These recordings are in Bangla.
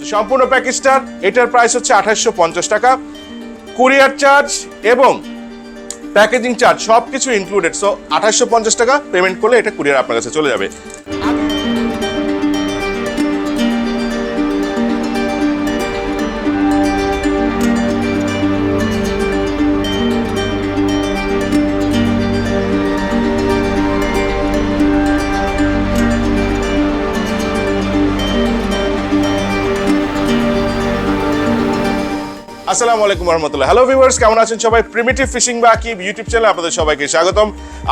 সম্পূর্ণ প্যাকেজটার এটার প্রাইস হচ্ছে 2850 টাকা। কুরিয়ার চার্জ এবং প্যাকেজিং চার্জ সবকিছু ইনক্লুডেড। সো 2850 টাকা পেমেন্ট করলে এটা কুরিয়ার আপনার কাছে চলে যাবে। আসসালামু আলাইকুম রহমতুল্লাহ। হ্যালো ভিউয়ার্স, কেমন আছেন সবাই? প্রিমিটিভ ফিশিং বাকিব ইউটিউব চ্যানেলে আপনাদের সবাইকে স্বাগতম।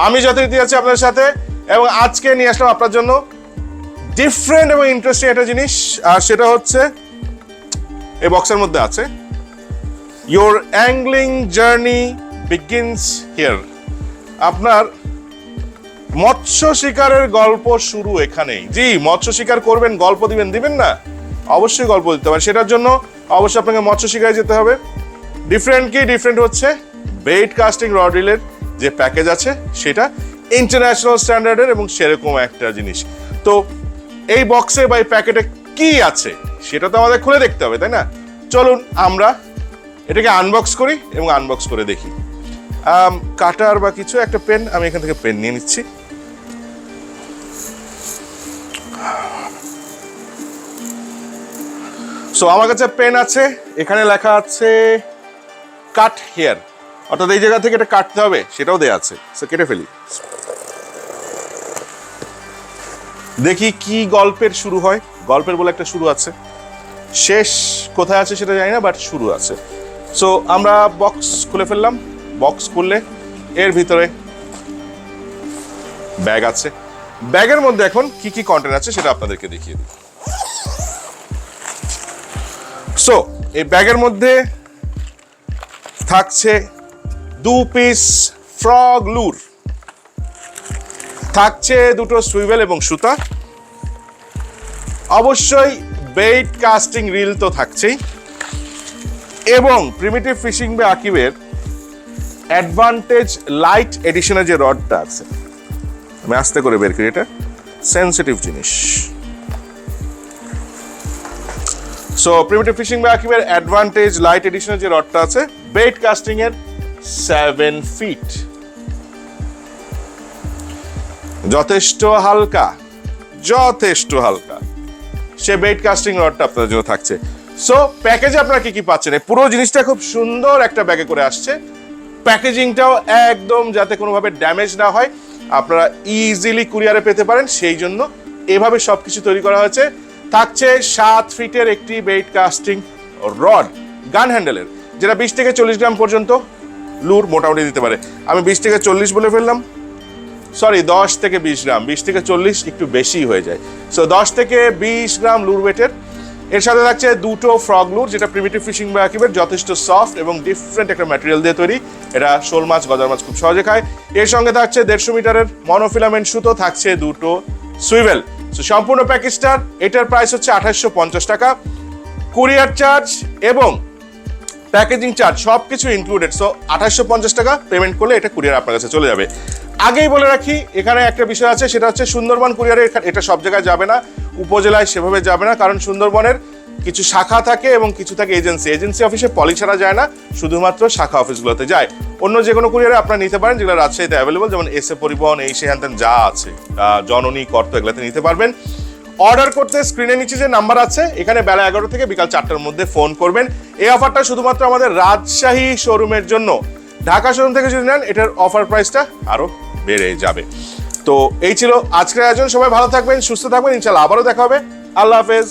আমি যথারীতি আছি আপনাদের সাথে এবং আজকে নিয়ে আসলাম আপনার জন্য ডিফারেন্ট এবং ইন্টারেস্টিং একটা জিনিস, আর সেটা হচ্ছে এই বক্সের মধ্যে আছে ইয়োর অ্যাংলিং জার্নি বিগিনস হিয়ার। আপনার মৎস্য শিকারের গল্প শুরু এখানেই। জি, মৎস্য শিকার করবেন, গল্প দিবেন না? অবশ্যই গল্প দিতে পারে। সেটার জন্য অবশ্যই আপনাকে মৎস্য শিকারে যেতে হবে। ডিফারেন্ট হচ্ছে বেইট কাস্টিং রড রিলের যে প্যাকেজ আছে সেটা ইন্টারন্যাশনাল স্ট্যান্ডার্ডের এবং সেরকম একটা জিনিস। তো এই বক্সে বা এই প্যাকেটে কি আছে সেটা তো আমাদের খুলে দেখতে হবে, তাই না? চলুন আমরা এটাকে আনবক্স করি এবং আনবক্স করে দেখি। কাটার বা কিছু একটা পেন, আমি এখান থেকে পেন নিয়ে নিচ্ছি। সো আমার কাছে পেন আছে, এখানে লেখা আছে কাট হেয়ার, অর্থাৎ এই জায়গা থেকে এটা কাটতে হবে সেটাও দেয়া আছে। সো কেটে ফেলি, দেখি কি গল্পের শুরু হয়। গল্পের বলে একটা শুরু আছে, শেষ কোথায় আছে সেটা জানি না, বাট শুরু আছে। সো আমরা বক্স খুলে ফেললাম। বক্স খুললে এর ভিতরে ব্যাগ আছে। ব্যাগের মধ্যে এখন কি কি কন্টেন্ট আছে সেটা আপনাদেরকে দেখিয়ে দিই। সো এই ব্যাগের মধ্যে থাকছে 2 পিস ফ্রগ লুর, থাকছে 2টো সুইভেল এবং সুতা, অবশ্যই বেইট কাস্টিং রিল তো থাকছেই, এবং প্রিমিটিভ ফিশিং বাই আকিবের অ্যাডভান্টেজ লাইট এডিশনের যে রডটা আছে, আমি আস্তে করে বের করি, এটা সেন্সিটিভ জিনিস। সো প্রিমিটিভ ফিশিং বাই আকিবের অ্যাডভান্টেজ লাইট এডিশনের যে রডটা আছে, বেইট কাস্টিং এর 7 ফিট, যথেষ্ট হালকা সে বেইট কাস্টিং রডটা আপনাদের জন্য থাকছে। সো প্যাকেজে আপনারা কি কি পাচ্ছেন? পুরো জিনিসটা খুব সুন্দর একটা ব্যাগে করে আসছে। প্যাকেজিংটাও একদম যাতে কোনোভাবে ড্যামেজ না হয়, আপনারা ইজিলি কুরিয়ারে পেতে পারেন, সেই জন্য এভাবে সবকিছু তৈরি করা হয়েছে। থাকছে 7 ফিটের একটি বেইট কাস্টিং রড, গান হ্যান্ডেলের, যেটা 20 থেকে 40 গ্রাম পর্যন্ত লুর মোটামুটি দিতে পারে। আমি 20 থেকে 40 বলে ফেললাম, সরি 10 থেকে 20 গ্রাম, 20 থেকে 40 একটু বেশি হয়ে যায়। সো 10 থেকে 20 গ্রাম লুর ওয়েটের। এর সাথে থাকছে 2টো ফ্রগ লুর, যেটা প্রিমিটিভ ফিশিং বাই আকিবের যথেষ্ট সফট এবং ডিফারেন্ট একটা ম্যাটেরিয়াল দিয়ে তৈরি। এটা শোল মাছ, গজার মাছ খুব সহজে খায়। এর সঙ্গে থাকছে 150 মিটারের মনোফিলামেন্ট সুতো, থাকছে 2টো সুইভেল। সো সম্পূর্ণ প্যাকেজটার এটার প্রাইস হচ্ছে 2850 টাকা। কুরিয়ার চার্জ এবং প্যাকেজিং চার্জ সবকিছু ইনক্লুডেড। সো 2850 টাকা পেমেন্ট করলে এটা কুরিয়ার আপনার কাছে চলে যাবে। আগেই বলে রাখি, এখানে একটা বিষয় আছে, সেটা হচ্ছে সুন্দরবন কুরিয়ারে এটা সব জায়গায় যাবে না, উপজেলায় সেভাবে যাবে না, কারণ সুন্দরবনের কিছু শাখা থাকে এবং কিছু থাকে এজেন্সি অফিসে পলি ছাড়া যায় না, শুধুমাত্র শাখা অফিসগুলোতে যায়। অন্য যে কোনো কুরিয়ারে আপনারা নিতে পারেন, যেগুলো রাজশাহীতে অ্যাভেলেবল, যেমন এসএ পরিবহন, এই সে হ্যান যা আছে, জননী, কর্ত, এগুলোতে নিতে পারবেন। অর্ডার করতে স্ক্রিনে নিচে যে নাম্বার আছে, এখানে বেলা 11 থেকে বিকাল 4টার মধ্যে ফোন করবেন। এই অফারটা শুধুমাত্র আমাদের রাজশাহী শোরুমের জন্য। ঢাকা শোরুম থেকে যদি নেন, এটার অফার প্রাইসটা আরো বেড়ে যাবে। তো এই ছিল আজকের আয়োজন। সবাই ভালো থাকবেন, সুস্থ থাকবেন, ইনশাআল্লাহ আবারও দেখা হবে। আল্লাহ হাফেজ।